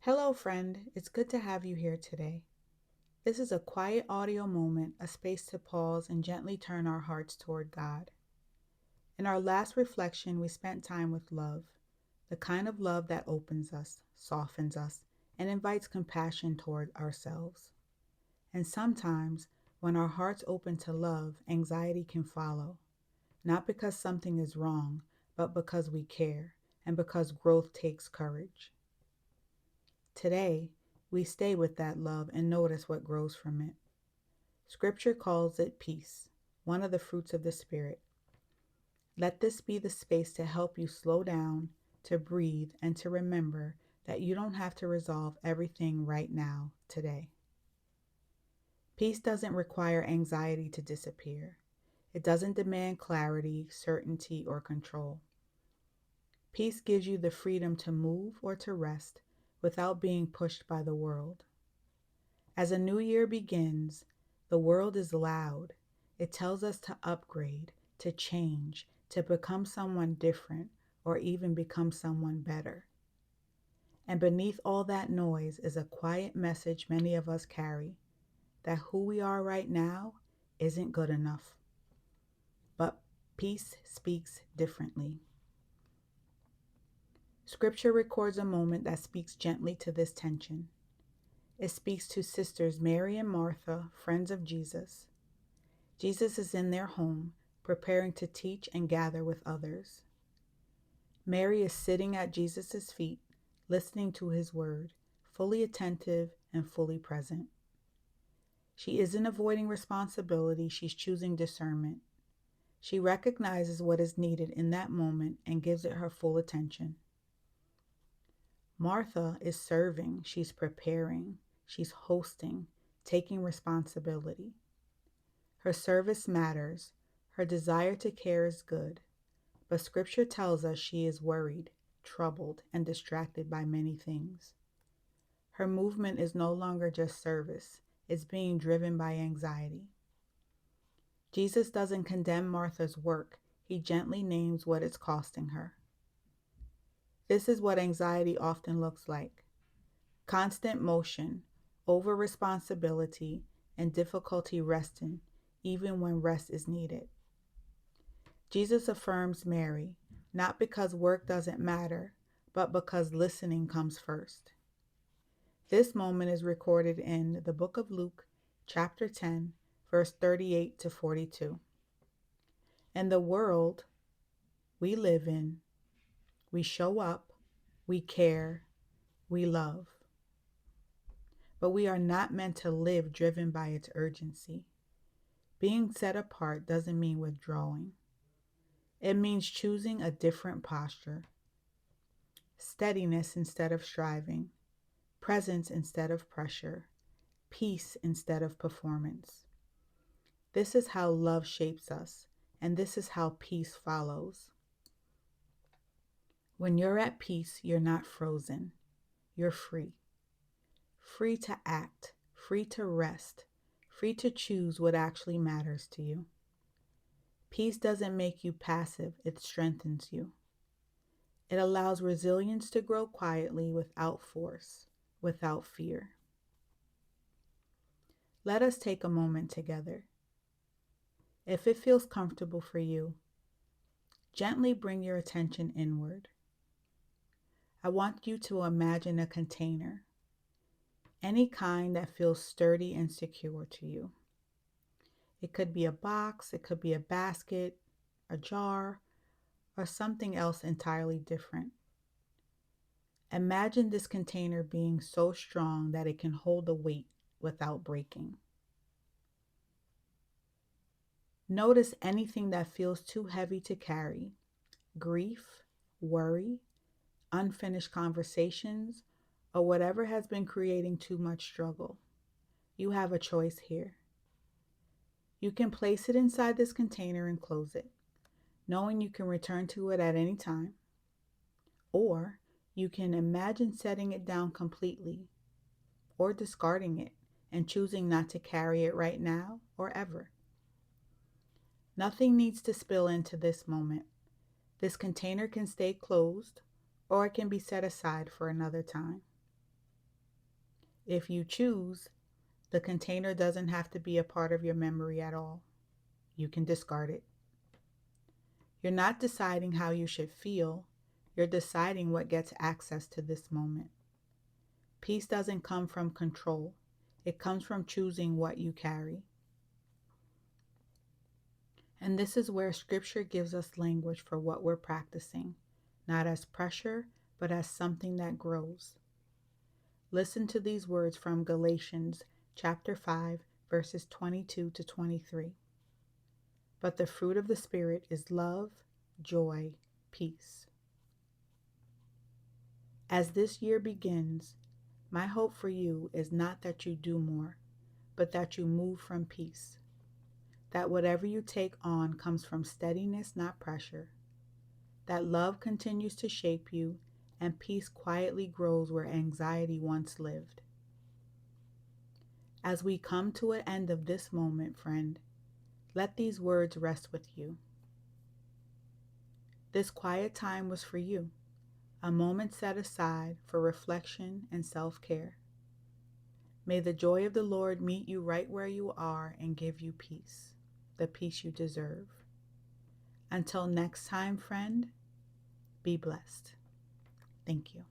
Hello, friend. It's good to have you here today. This is a quiet audio moment, a space to pause and gently turn our hearts toward God. In our last reflection, we spent time with love, the kind of love that opens us, softens us, and invites compassion toward ourselves. And sometimes, when our hearts open to love, anxiety can follow, not because something is wrong, but because we care and because growth takes courage. Today, we stay with that love and notice what grows from it. Scripture calls it peace, one of the fruits of the Spirit. Let this be the space to help you slow down, to breathe, and to remember that you don't have to resolve everything right now, today. Peace doesn't require anxiety to disappear. It doesn't demand clarity, certainty, or control. Peace gives you the freedom to move or to rest without being pushed by the world. As a new year begins, the world is loud. It tells us to upgrade, to change, to become someone different, or even become someone better. And beneath all that noise is a quiet message many of us carry, that who we are right now isn't good enough. But peace speaks differently. Scripture records a moment that speaks gently to this tension. It speaks to sisters Mary and Martha, friends of Jesus. Jesus is in their home, preparing to teach and gather with others. Mary is sitting at Jesus' feet, listening to his word, fully attentive and fully present. She isn't avoiding responsibility, she's choosing discernment. She recognizes what is needed in that moment and gives it her full attention. Martha is serving, she's preparing, she's hosting, taking responsibility. Her service matters, her desire to care is good, but Scripture tells us she is worried, troubled, and distracted by many things. Her movement is no longer just service, it's being driven by anxiety. Jesus doesn't condemn Martha's work, he gently names what it's costing her. This is what anxiety often looks like: constant motion, over responsibility, and difficulty resting, even when rest is needed. Jesus affirms Mary, not because work doesn't matter, but because listening comes first. This moment is recorded in the book of Luke, chapter 10, verse 38 to 42. In the world we live in, we show up, we care, we love. But we are not meant to live driven by its urgency. Being set apart doesn't mean withdrawing. It means choosing a different posture: steadiness instead of striving, presence instead of pressure, peace instead of performance. This is how love shapes us, and this is how peace follows. When you're at peace, you're not frozen. You're free. Free to act, free to rest, free to choose what actually matters to you. Peace doesn't make you passive, it strengthens you. It allows resilience to grow quietly without force, without fear. Let us take a moment together. If it feels comfortable for you, gently bring your attention inward. I want you to imagine a container, any kind that feels sturdy and secure to you. It could be a box, it could be a basket, a jar, or something else entirely different. Imagine this container being so strong that it can hold the weight without breaking. Notice anything that feels too heavy to carry: grief, worry, unfinished conversations, or whatever has been creating too much struggle. You have a choice here. You can place it inside this container and close it, knowing you can return to it at any time. Or you can imagine setting it down completely or discarding it and choosing not to carry it right now or ever. Nothing needs to spill into this moment. This container can stay closed or it can be set aside for another time. If you choose, the container doesn't have to be a part of your memory at all. You can discard it. You're not deciding how you should feel. You're deciding what gets access to this moment. Peace doesn't come from control. It comes from choosing what you carry. And this is where Scripture gives us language for what we're practicing, not as pressure, but as something that grows. Listen to these words from Galatians chapter 5, verses 22 to 23. But the fruit of the Spirit is love, joy, peace. As this year begins, my hope for you is not that you do more, but that you move from peace. That whatever you take on comes from steadiness, not pressure. That love continues to shape you, and peace quietly grows where anxiety once lived. As we come to an end of this moment, friend, let these words rest with you. This quiet time was for you, a moment set aside for reflection and self-care. May the joy of the Lord meet you right where you are and give you peace, the peace you deserve. Until next time, friend, be blessed. Thank you.